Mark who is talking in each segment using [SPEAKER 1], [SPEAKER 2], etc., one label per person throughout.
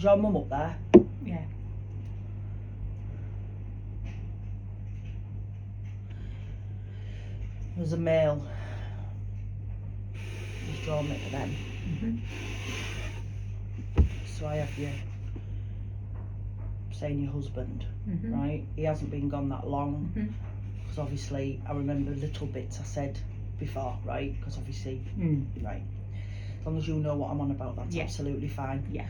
[SPEAKER 1] Is your mum up there?
[SPEAKER 2] Yeah.
[SPEAKER 1] There's a male. He's drawn me to them. So I have you saying your husband, right? He hasn't been gone that long. Because obviously, I remember little bits I said before, right? Because obviously, right. As long as you know what I'm on about, that's absolutely fine.
[SPEAKER 2] Yeah.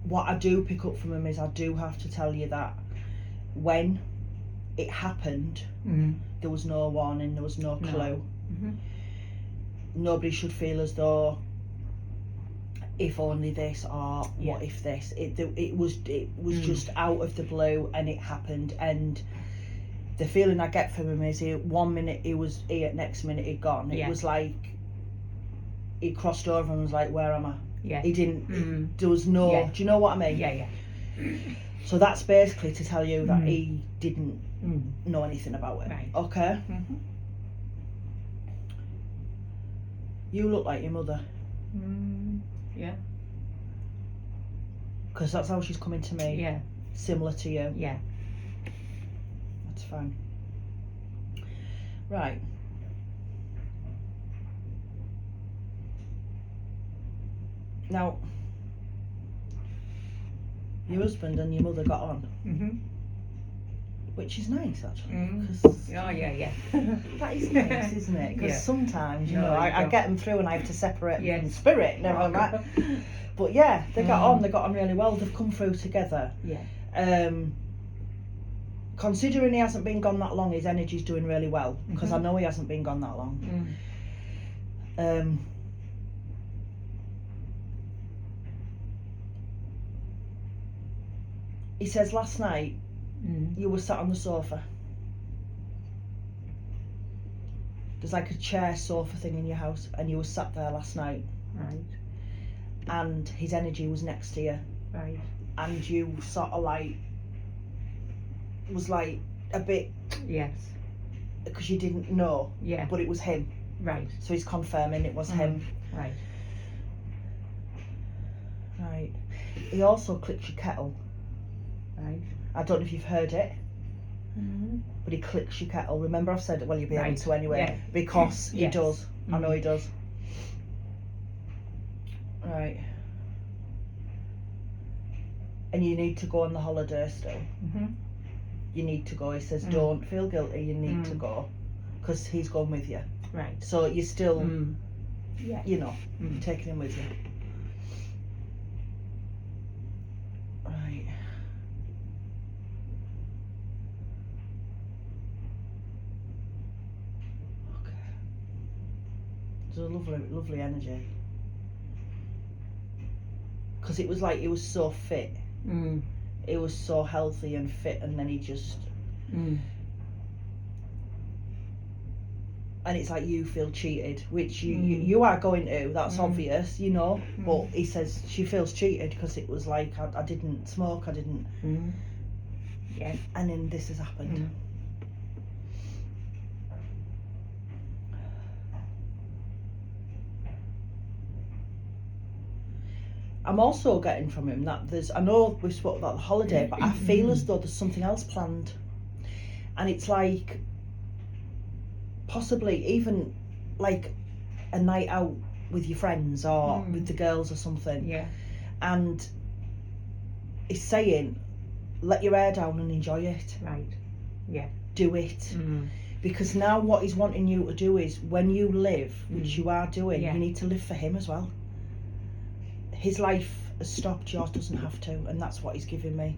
[SPEAKER 1] What I do pick up from him is I do have to tell you that when it happened, there was no warning, there was no clue. Nobody should feel as though if only this or what if this. It was just out of the blue and it happened. And the feeling I get from him is 1 minute he was here, next minute he'd gone. It was like he crossed over and was like, where am I?
[SPEAKER 2] Yeah.
[SPEAKER 1] He didn't. There was no.
[SPEAKER 2] Yeah.
[SPEAKER 1] Do you know what I mean?
[SPEAKER 2] Yeah.
[SPEAKER 1] So that's basically to tell you that he didn't know anything about it.
[SPEAKER 2] Right.
[SPEAKER 1] Okay. You look like your mother.
[SPEAKER 2] Yeah.
[SPEAKER 1] Because that's how she's coming to me.
[SPEAKER 2] Yeah.
[SPEAKER 1] Similar to you.
[SPEAKER 2] Yeah.
[SPEAKER 1] That's fine. Right. Now, your husband and your mother got on, which is nice actually. 'Cause
[SPEAKER 2] Oh yeah.
[SPEAKER 1] that is nice, isn't it? Because sometimes, you know, I get them through and I have to separate them from spirit, never mind. But yeah, they got on. They got on really well. They've come through together.
[SPEAKER 2] Yeah.
[SPEAKER 1] Considering he hasn't been gone that long, his energy's doing really well. Because I know he hasn't been gone that long. He says last night you were sat on the sofa. There's like a chair sofa thing in your house and you were sat there last night.
[SPEAKER 2] Right.
[SPEAKER 1] And his energy was next to you.
[SPEAKER 2] Right.
[SPEAKER 1] And you sort of like was like a bit,
[SPEAKER 2] Yes.
[SPEAKER 1] because you didn't know, but it was him.
[SPEAKER 2] Right.
[SPEAKER 1] So he's confirming it was him.
[SPEAKER 2] Right.
[SPEAKER 1] Right. He also clicks your kettle.
[SPEAKER 2] Right.
[SPEAKER 1] I don't know if you've heard it, but he clicks your kettle. Remember I've said, well, you'll be able to anyway, because he does. I know he does. Right. And you need to go on the holiday still. You need to go. He says, don't feel guilty, you need to go. Because he's going with you.
[SPEAKER 2] Right.
[SPEAKER 1] So you're still,
[SPEAKER 2] Yeah.
[SPEAKER 1] you know, taking him with you. Right. Okay. It's a lovely energy. Because it was like he was so fit. He was so healthy and fit, and then he just. And it's like you feel cheated, which you are going to. That's obvious, you know. But he says she feels cheated because it was like I didn't smoke, I didn't.
[SPEAKER 2] Yeah.
[SPEAKER 1] And then this has happened. I'm also getting from him that I know we spoke about the holiday, but I feel as though there's something else planned. And it's like, possibly even like a night out with your friends or with the girls or something.
[SPEAKER 2] Yeah.
[SPEAKER 1] And he's saying, let your hair down and enjoy it.
[SPEAKER 2] Right. Yeah.
[SPEAKER 1] Do it. Because now what he's wanting you to do is, when you live, which you are doing, you need to live for him as well. His life has stopped, yours doesn't have to, and that's what he's giving me.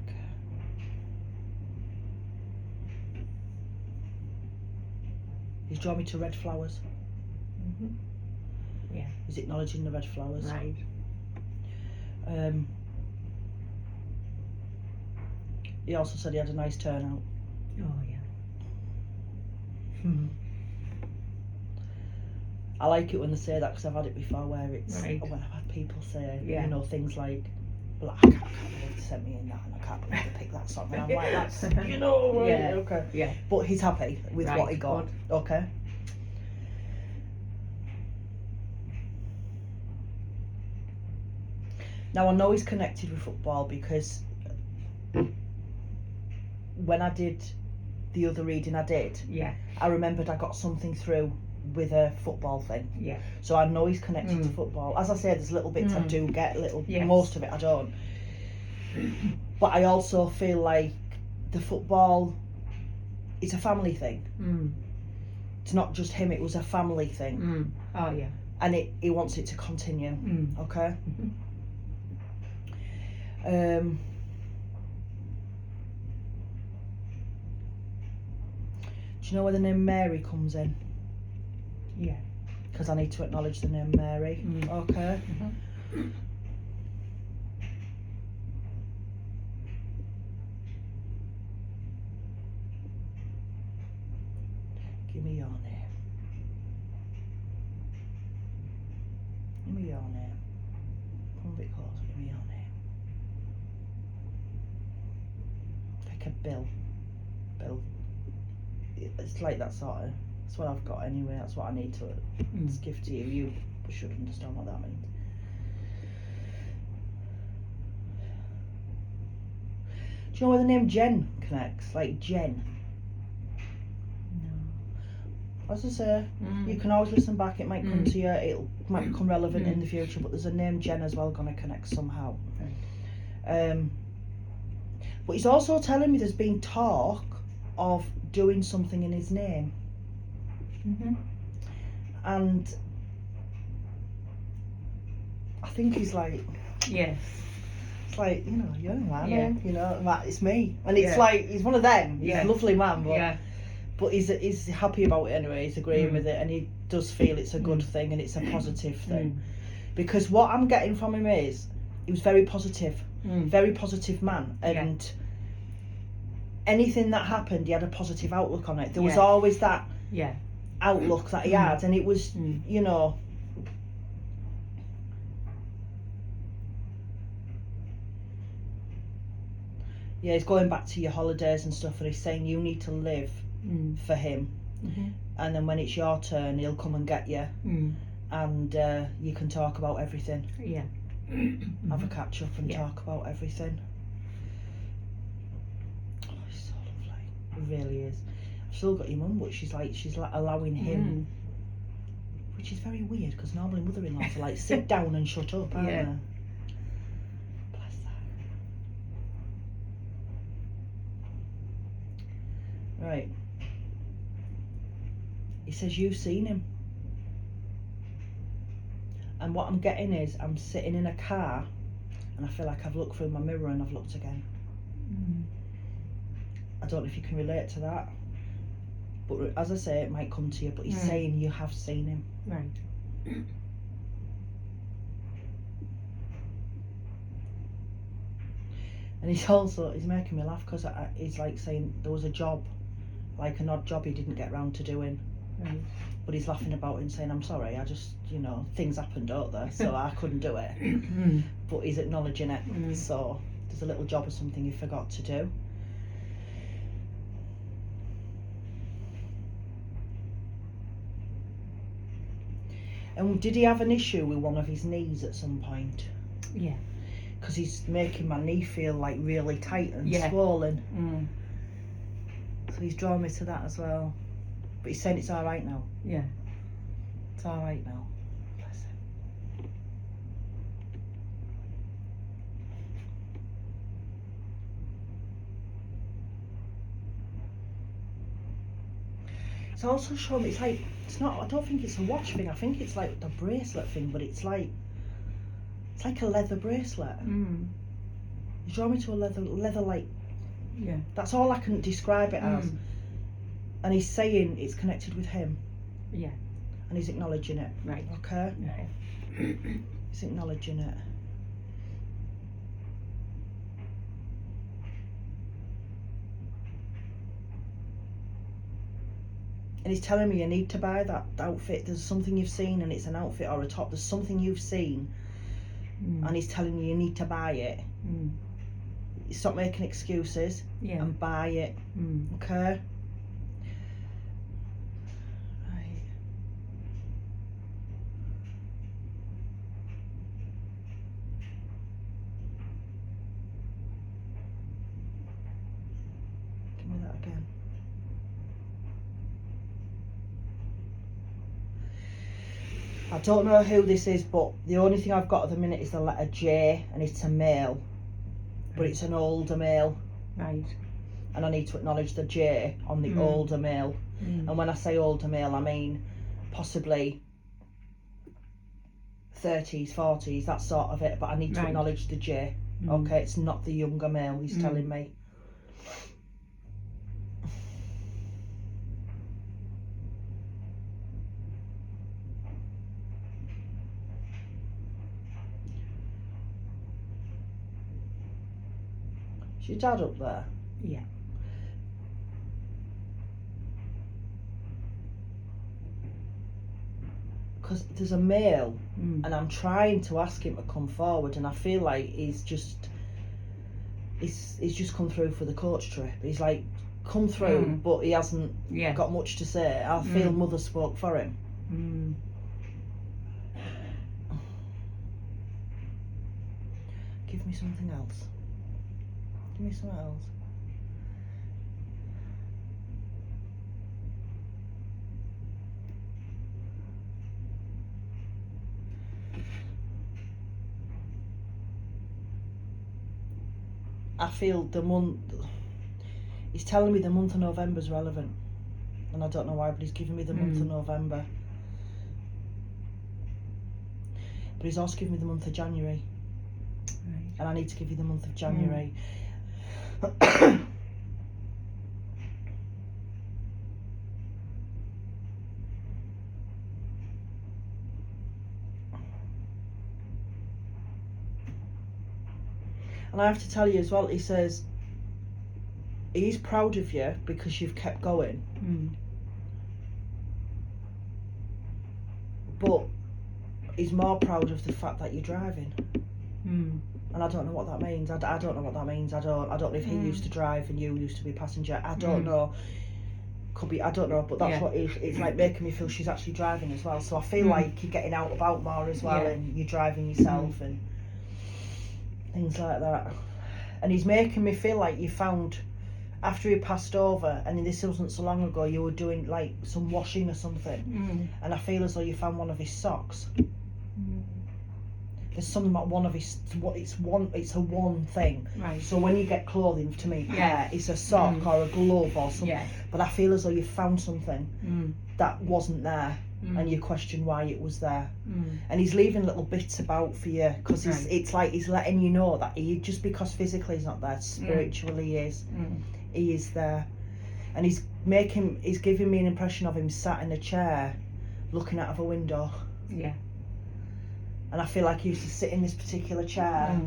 [SPEAKER 1] Okay. He's drawn me to red flowers.
[SPEAKER 2] Yeah.
[SPEAKER 1] He's acknowledging the red flowers.
[SPEAKER 2] Right.
[SPEAKER 1] He also said he had a nice turnout.
[SPEAKER 2] Oh yeah.
[SPEAKER 1] I like it when they say that, because I've had it before where it's
[SPEAKER 2] Right.
[SPEAKER 1] when I've had people say,
[SPEAKER 2] Yeah.
[SPEAKER 1] you know, things like, Like, I can't believe they sent me in that, and I can't believe they picked that song. And I'm like, that's, you know, right,
[SPEAKER 2] Yeah.
[SPEAKER 1] okay.
[SPEAKER 2] Yeah.
[SPEAKER 1] But he's happy with what he got.
[SPEAKER 2] Good.
[SPEAKER 1] Okay. Now I know he's connected with football because when I did the other reading I did,
[SPEAKER 2] Yeah.
[SPEAKER 1] I remembered I got something through with a football thing.
[SPEAKER 2] Yeah.
[SPEAKER 1] So I know he's connected to football. As I said, there's little bits I do get,
[SPEAKER 2] Yes.
[SPEAKER 1] most of it I don't. But I also feel like the football, it's a family thing. It's not just him, it was a family thing.
[SPEAKER 2] Oh yeah.
[SPEAKER 1] And he wants it to continue. Okay? Do you know where the name Mary comes in?
[SPEAKER 2] Yeah.
[SPEAKER 1] Because I need to acknowledge the name Mary. Okay? Give me your name. Give me your name. Come a bit closer. Give me your name. Like a Bill. Bill. It's like that sort of. That's what I've got anyway. That's what I need to give to you. You should understand what that means. Do you know where the name Jen connects? Like Jen.
[SPEAKER 2] No.
[SPEAKER 1] As I say, you can always listen back. It might come to you. It might become relevant in the future. But there's a name Jen as well going to connect somehow. But he's also telling me there's been talk of doing something in his name. And I think he's like,
[SPEAKER 2] Yes.
[SPEAKER 1] it's like, you know, you're my
[SPEAKER 2] Yeah.
[SPEAKER 1] name, you know, like, it's me. And it's
[SPEAKER 2] Yeah.
[SPEAKER 1] like, he's one of them. He's
[SPEAKER 2] Yeah.
[SPEAKER 1] a lovely man, but
[SPEAKER 2] Yeah.
[SPEAKER 1] but he's happy about it anyway. He's agreeing with it, and he does feel it's a good thing and it's a positive thing. Because what I'm getting from him is he was very positive, very positive man, and anything that happened, he had a positive outlook on it. There was always that outlook that he had, and it was, you know. Yeah, he's going back to your holidays and stuff, and he's saying you need to live for him, and then when it's your turn, he'll come and get you, and you can talk about everything.
[SPEAKER 2] Yeah.
[SPEAKER 1] Have a catch up and talk about everything. Oh, he's so lovely. He really is. I've still got your mum, but she's like allowing him, which is very weird because normally mother-in-laws are like sit down and shut up, aren't they? Bless her. Right. He says you've seen him. And what I'm getting is I'm sitting in a car and I feel like I've looked through my mirror and I've looked again. I don't know if you can relate to that, but as I say, it might come to you, but he's saying you have seen him.
[SPEAKER 2] Right.
[SPEAKER 1] And he's making me laugh because he's like saying there was a job, like an odd job he didn't get round to doing.
[SPEAKER 2] Right.
[SPEAKER 1] But he's laughing about it and saying, I'm sorry, I just, you know, things happen, don't they? So I couldn't do it. But he's acknowledging it. So there's a little job or something he forgot to do. And did he have an issue with one of his knees at some point?
[SPEAKER 2] Yeah.
[SPEAKER 1] Because he's making my knee feel like really tight and swollen. So he's drawn me to that as well. But he's saying it's all right now.
[SPEAKER 2] Yeah.
[SPEAKER 1] It's all right now. Bless him. It's also showing me, it's like, it's not, I don't think it's a watch thing, I think it's like the bracelet thing, but it's like a leather bracelet. He's drawn me to a leather like, that's all I can describe it as. And he's saying it's connected with him.
[SPEAKER 2] Yeah.
[SPEAKER 1] And he's acknowledging it.
[SPEAKER 2] Right.
[SPEAKER 1] Okay? He's acknowledging it. And he's telling me you need to buy that outfit. There's something you've seen and it's an outfit or a top. There's something you've seen and he's telling you need to buy it, stop making excuses
[SPEAKER 2] Yeah.
[SPEAKER 1] and buy it. Okay? Right. Give me that again. I don't know who this is, but the only thing I've got at the minute is the letter J, and it's a male, but it's an older male,
[SPEAKER 2] Right.
[SPEAKER 1] and I need to acknowledge the J on the older male. And when I say older male, I mean possibly 30s, 40s, that sort of it, but I need to
[SPEAKER 2] Right.
[SPEAKER 1] acknowledge the J. Okay, it's not the younger male, he's telling me. Is your dad up there?
[SPEAKER 2] Yeah.
[SPEAKER 1] Because there's a male,
[SPEAKER 2] Mm.
[SPEAKER 1] and I'm trying to ask him to come forward, and I feel like he's just come through for the coach trip. He's like come through, but he hasn't
[SPEAKER 2] Yeah.
[SPEAKER 1] got much to say. I feel mother spoke for him. Give me something else. Give me something else. I feel the month. He's telling me the month of November's relevant, and I don't know why, but he's giving me the month of November. But he's also giving me the month of January,
[SPEAKER 2] Right.
[SPEAKER 1] and I need to give you the month of January. And I have to tell you as well, he says he's proud of you because you've kept going, but he's more proud of the fact that you're driving. And I don't know what that means. I don't know what that means. I don't know if he used to drive and you used to be a passenger. I don't know. Could be, I don't know, but that's what it's like, making me feel she's actually driving as well. So I feel like you're getting out about more as well, and you're driving yourself and things like that. And he's making me feel like you found, after he passed over, and this wasn't so long ago, you were doing like some washing or something, and I feel as though you found one of his socks. There's something about one of his, it's a one thing.
[SPEAKER 2] Right.
[SPEAKER 1] So when you get clothing, to me, it's a sock or a glove or something.
[SPEAKER 2] Yeah.
[SPEAKER 1] But I feel as though you found something that wasn't there, and you question why it was there. And he's leaving little bits about for you, because it's like he's letting you know that he, just because physically he's not there, spiritually he is. He is there, and he's giving me an impression of him sat in a chair, looking out of a window.
[SPEAKER 2] Yeah.
[SPEAKER 1] And I feel like he used to sit in this particular chair,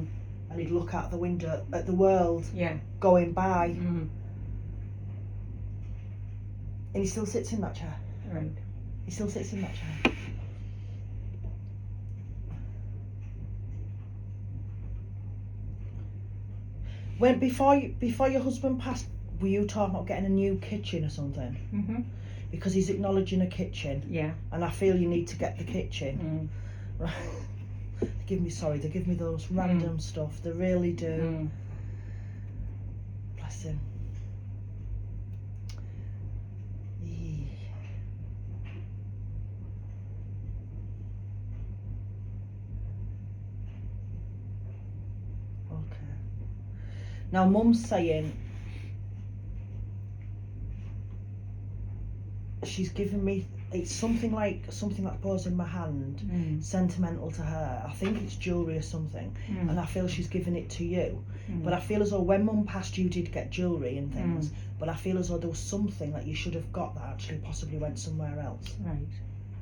[SPEAKER 1] and he'd look out the window at the world going by. And he still sits in that chair.
[SPEAKER 2] Right.
[SPEAKER 1] He still sits in that chair. Before your husband passed, were you talking about getting a new kitchen or something? Because he's acknowledging a kitchen.
[SPEAKER 2] Yeah.
[SPEAKER 1] And I feel you need to get the kitchen. Right. They give me those random stuff. They really do. Bless him. Okay. Now Mum's saying she's given me, it's something that goes in my hand, sentimental to her. I think it's jewellery or something, and I feel she's given it to you. But I feel as though when Mum passed, you did get jewellery and things, but I feel as though there was something that you should have got that actually possibly went somewhere else.
[SPEAKER 2] Right.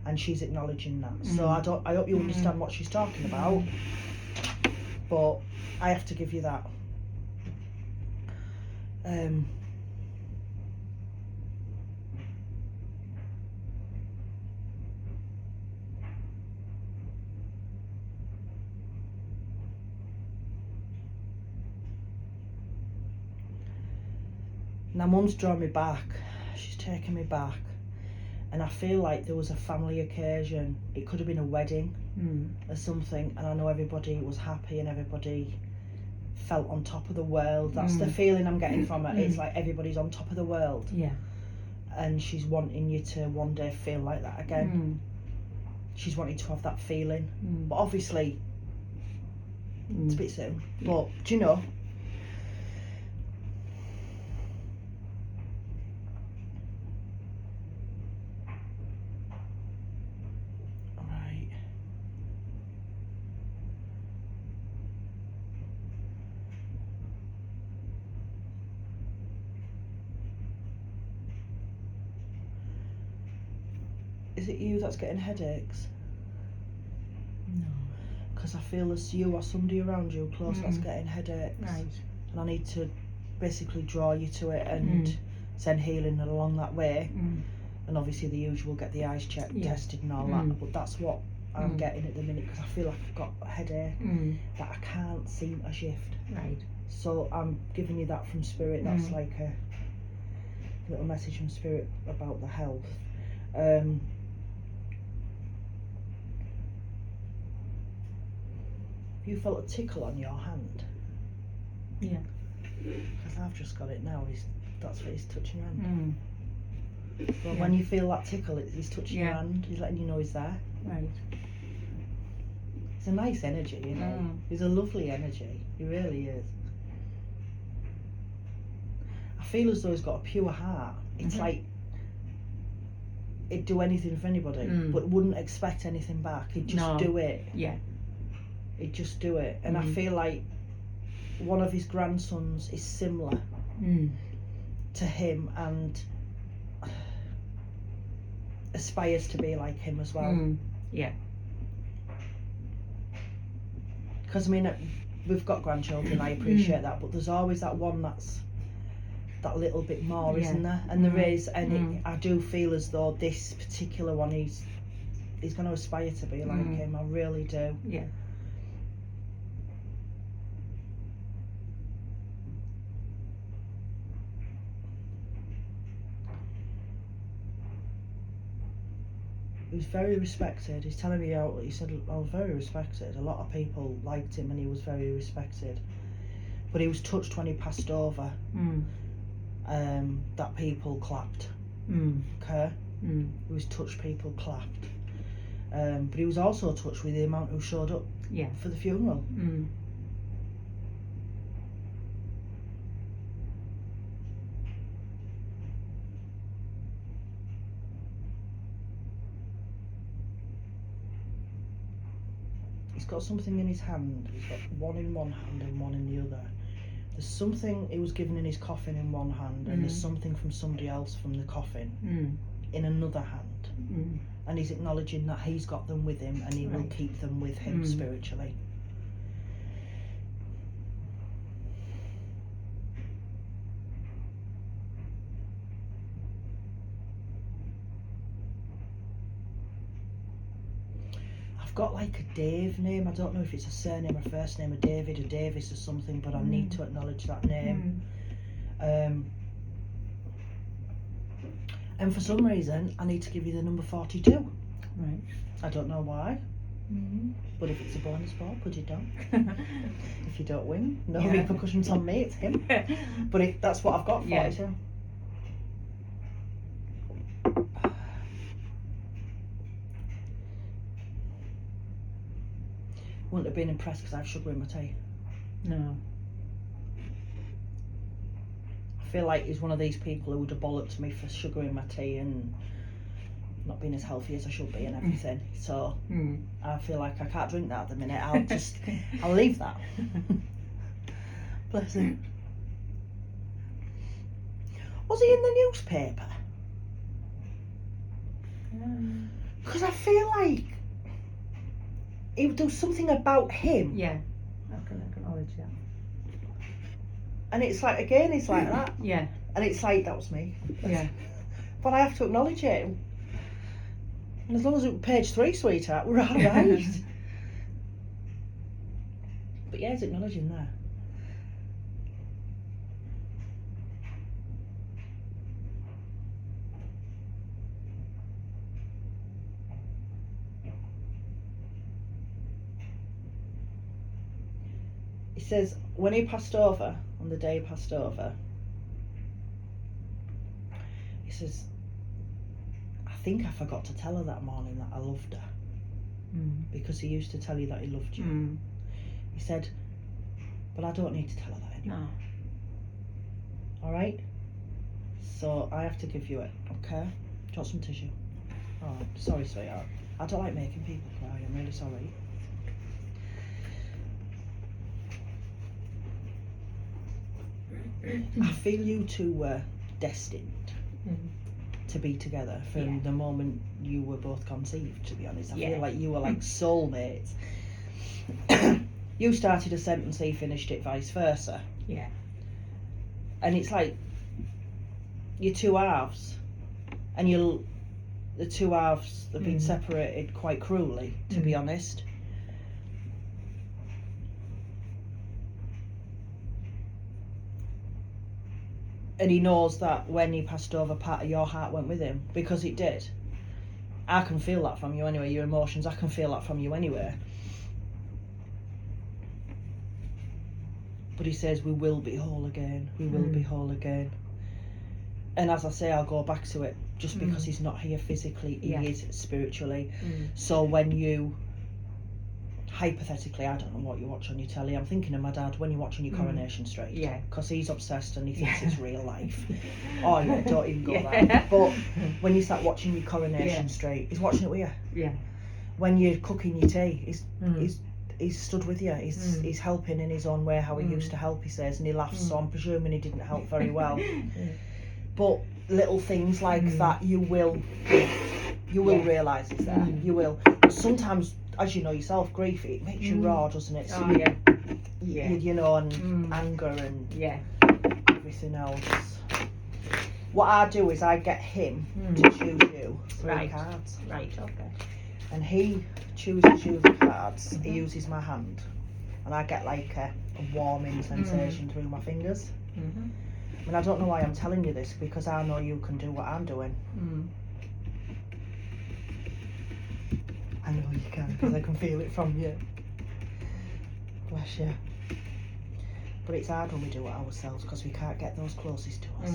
[SPEAKER 1] And she's acknowledging that. So I hope you understand what she's talking about, but I have to give you that. Now Mum's drawn me back. She's taken me back. And I feel like there was a family occasion. It could have been a wedding or something. And I know everybody was happy and everybody felt on top of the world. That's the feeling I'm getting from it. It's like everybody's on top of the world.
[SPEAKER 2] Yeah.
[SPEAKER 1] And she's wanting you to one day feel like that again. She's wanting to have that feeling. But obviously, it's a bit soon. But, do you know? Right. Is it you that's getting headaches?
[SPEAKER 2] No.
[SPEAKER 1] Because I feel as you or somebody around you close that's getting headaches.
[SPEAKER 2] Right.
[SPEAKER 1] And I need to basically draw you to it and send healing along that way. And obviously the usual, get the eyes checked, tested and all that. But that's what I'm getting at the minute, because I feel like I've got a headache that I can't seem to shift.
[SPEAKER 2] Right.
[SPEAKER 1] So I'm giving you that from Spirit. That's like a little message from Spirit about the health. You felt a tickle on your hand?
[SPEAKER 2] Yeah.
[SPEAKER 1] Because I've just got it now. That's what he's touching your hand. Well,
[SPEAKER 2] Yeah.
[SPEAKER 1] when you feel that tickle, he's touching your
[SPEAKER 2] Yeah.
[SPEAKER 1] hand. He's letting you know he's there.
[SPEAKER 2] Right.
[SPEAKER 1] It's a nice energy, you know. He's a lovely energy. He really is. I feel as though he's got a pure heart. It's like he'd do anything for anybody, but wouldn't expect anything back. He'd just do it.
[SPEAKER 2] Yeah.
[SPEAKER 1] He'd just do it. And I feel like one of his grandsons is similar to him and aspires to be like him as well.
[SPEAKER 2] Yeah.
[SPEAKER 1] Because I mean, we've got grandchildren, I appreciate that, but there's always that one that's that little bit more, isn't there? And there is, and I do feel as though this particular one, he's going to aspire to be like him. I really do.
[SPEAKER 2] Yeah.
[SPEAKER 1] He was very respected. He's telling me how, he said, I was very respected. A lot of people liked him and he was very respected. But he was touched when he passed over. That people clapped. Okay? He was touched, people clapped. But he was also touched with the amount who showed up for the funeral. He's got something in his hand. He's got one in one hand and one in the other. There's something he was given in his coffin in one hand, and there's something from somebody else from the coffin in another hand. And he's acknowledging that he's got them with him and he will keep them with him spiritually. Got like a Dave name. I don't know if it's a surname or first name, a David, a Davis or something, but I need to acknowledge that name. And for some reason I need to give you the number 42.
[SPEAKER 2] Right.
[SPEAKER 1] I don't know why, but if it's a bonus ball, put it down. If you don't win, no repercussions on me, it's him. But that's what I've got, 42. Wouldn't have been impressed because I have sugar in my tea.
[SPEAKER 2] No.
[SPEAKER 1] I feel like he's one of these people who would have bollocked me for sugar in my tea and not being as healthy as I should be and everything. So I feel like I can't drink that at the minute. I'll leave that. Bless him. Was he in the newspaper? Because I feel like there was something about him.
[SPEAKER 2] Yeah, I can acknowledge that.
[SPEAKER 1] And it's like, again, it's like that.
[SPEAKER 2] Yeah.
[SPEAKER 1] And it's like, that was me.
[SPEAKER 2] Yeah.
[SPEAKER 1] But I have to acknowledge it. And as long as it was page 3, sweetheart, we're all right. But yeah, it's acknowledging there. says, when he passed over, on the day he passed over, he says, I think I forgot to tell her that morning that I loved her. Because he used to tell you that he loved you. He said, but I don't need to tell her that anymore.
[SPEAKER 2] No.
[SPEAKER 1] Alright? So I have to give you it, okay? Do you want some tissue? Oh, sorry, sweetheart. I don't like making people cry, I'm really sorry. I feel you two were destined to be together from the moment you were both conceived, to be honest. I feel like you were like soulmates. You started a sentence, he finished it, vice versa.
[SPEAKER 2] Yeah.
[SPEAKER 1] And it's like you're two halves, and the two halves have been separated quite cruelly, to be honest. And he knows that when he passed over, part of your heart went with him, because it did. I can feel that from you anyway, your emotions, I can feel that from you anyway. But he says, we will be whole again, we will be whole again. And as I say, I'll go back to it, just because he's not here physically, he is spiritually. So when you, hypothetically, I don't know what you watch on your telly, I'm thinking of my dad, when you're watching your Coronation Street.
[SPEAKER 2] Yeah.
[SPEAKER 1] Because he's obsessed and he thinks it's real life. Oh yeah, don't even go there. But when you start watching your Coronation Street, he's watching it with you.
[SPEAKER 2] Yeah.
[SPEAKER 1] When you're cooking your tea, he's stood with you. He's helping in his own way, how he used to help, he says, and he laughs, so I'm presuming he didn't help very well. But little things like that, you will realise it's there. You will. Sometimes, as you know yourself, grief, it makes you raw, doesn't it? So you know, and anger and everything else. What I do is I get him to choose you 3 cards.
[SPEAKER 2] Right, okay.
[SPEAKER 1] And he chooses you the cards, he uses my hand, and I get like a warming sensation through my fingers. I mean, I don't know why I'm telling you this, because I know you can do what I'm doing. I know you can, because I can feel it from you. Bless you. But it's hard when we do it ourselves, because we can't get those closest to us.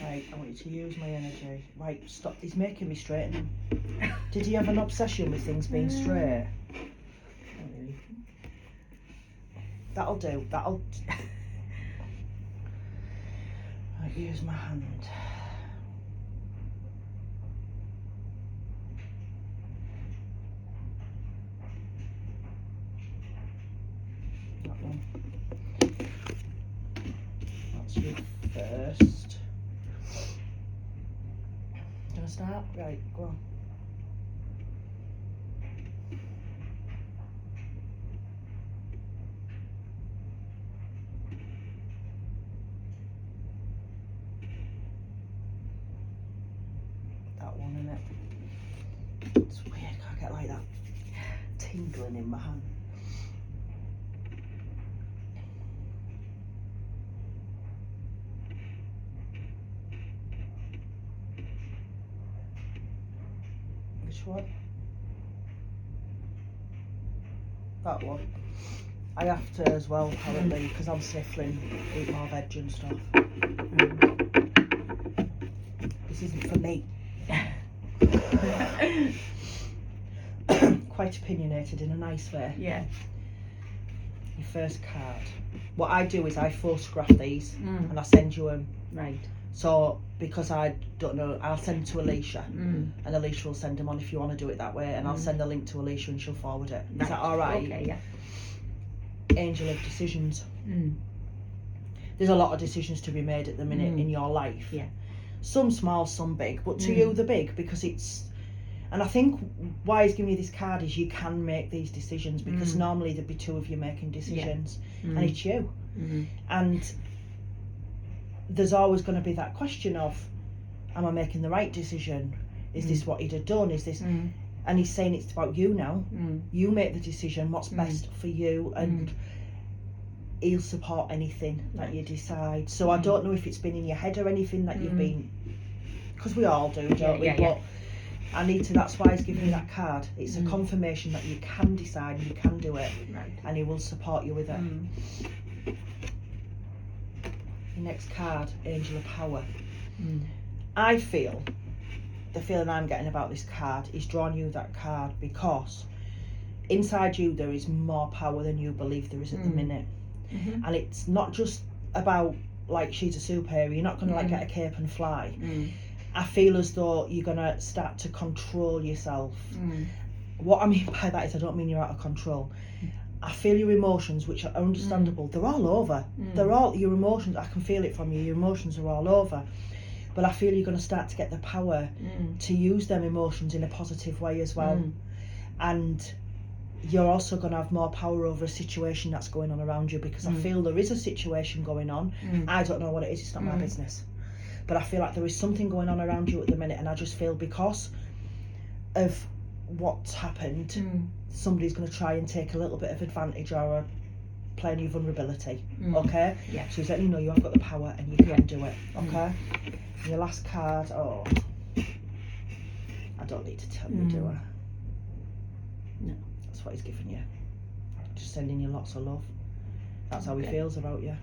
[SPEAKER 1] Right, I want you to use my energy. Right, stop. He's making me straighten. Did he have an obsession with things being straight? Not really. That'll do. That'll. Right, use my hand. That one. That's you first. Gonna start? Right, go on. That one, innit? It's weird, I get like that tingling in my hand. Which one? That one. I have to as well, apparently, because I'm sniffling, eat more veg and stuff. This isn't for me. Quite opinionated in a nice way.
[SPEAKER 2] Yeah.
[SPEAKER 1] Your first card. What I do is I photograph these and I send you them.
[SPEAKER 2] Right.
[SPEAKER 1] So, because I don't know, I'll send to Alicia and Alicia will send them on if you want to do it that way, and I'll send the link to Alicia and she'll forward it. Is that alright?
[SPEAKER 2] Okay, yeah.
[SPEAKER 1] Angel of decisions. There's a lot of decisions to be made at the minute in your life.
[SPEAKER 2] Yeah.
[SPEAKER 1] Some small, some big, but to you the big, because it's, and I think why he's giving you this card is you can make these decisions, because normally there'd be 2 of you making decisions and it's you. And there's always going to be that question of, am I making the right decision? Is this what he'd have done? Is this, and he's saying it's about you now. You make the decision, what's best for you, and he'll support anything that you decide. So I don't know if it's been in your head or anything that you've been because we all do, don't we?
[SPEAKER 2] yeah.
[SPEAKER 1] But I need to. That's why he's giving you that card. It's a
[SPEAKER 2] Mm.
[SPEAKER 1] confirmation that you can decide and you can do it,
[SPEAKER 2] Right.
[SPEAKER 1] and he will support you with it.
[SPEAKER 2] Mm.
[SPEAKER 1] Your next card, Angel of Power.
[SPEAKER 2] Mm.
[SPEAKER 1] I feel the feeling I'm getting about this card is drawing you that card because inside you there is more power than you believe there is at the minute.
[SPEAKER 2] Mm-hmm.
[SPEAKER 1] And it's not just about like she's a superhero, you're not going to like get a cape and fly.
[SPEAKER 2] Mm.
[SPEAKER 1] I feel as though you're going to start to control yourself.
[SPEAKER 2] Mm.
[SPEAKER 1] What I mean by that is I don't mean you're out of control. I feel your emotions, which are understandable, they're all over. They're all, your emotions, I can feel it from you, your emotions are all over. But I feel you're going to start to get the power to use them emotions in a positive way as well. And you're also going to have more power over a situation that's going on around you, because I feel there is a situation going on. I don't know what it is, it's not my business. But I feel like there is something going on around you at the minute, and I just feel because of what's happened, somebody's going to try and take a little bit of advantage or play on your vulnerability. Okay?
[SPEAKER 2] Yeah.
[SPEAKER 1] So he's letting you know you have got the power and you can do it. Okay? Your last card, I don't need to tell you, do I?
[SPEAKER 2] No.
[SPEAKER 1] That's what he's giving you. Just sending you lots of love. That's how he feels about you.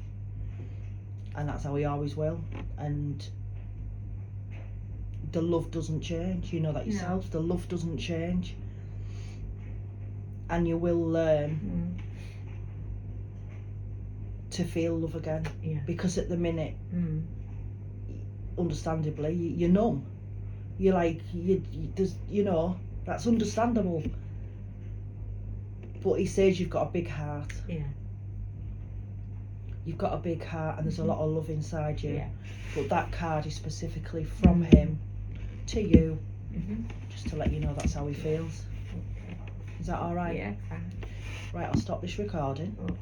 [SPEAKER 1] And that's how he always will. And the love doesn't change. You know that yourself. No. The love doesn't change. And you will learn to feel love again.
[SPEAKER 2] Yeah.
[SPEAKER 1] Because at the minute, understandably, you're numb. You're like, you know, that's understandable. But he says you've got a big heart.
[SPEAKER 2] Yeah.
[SPEAKER 1] You've got a big heart and there's a lot of love inside you.
[SPEAKER 2] Yeah.
[SPEAKER 1] But that card is specifically from him to you, just to let you know that's how he feels. Is that alright?
[SPEAKER 2] Yeah, fine.
[SPEAKER 1] Right, I'll stop this recording.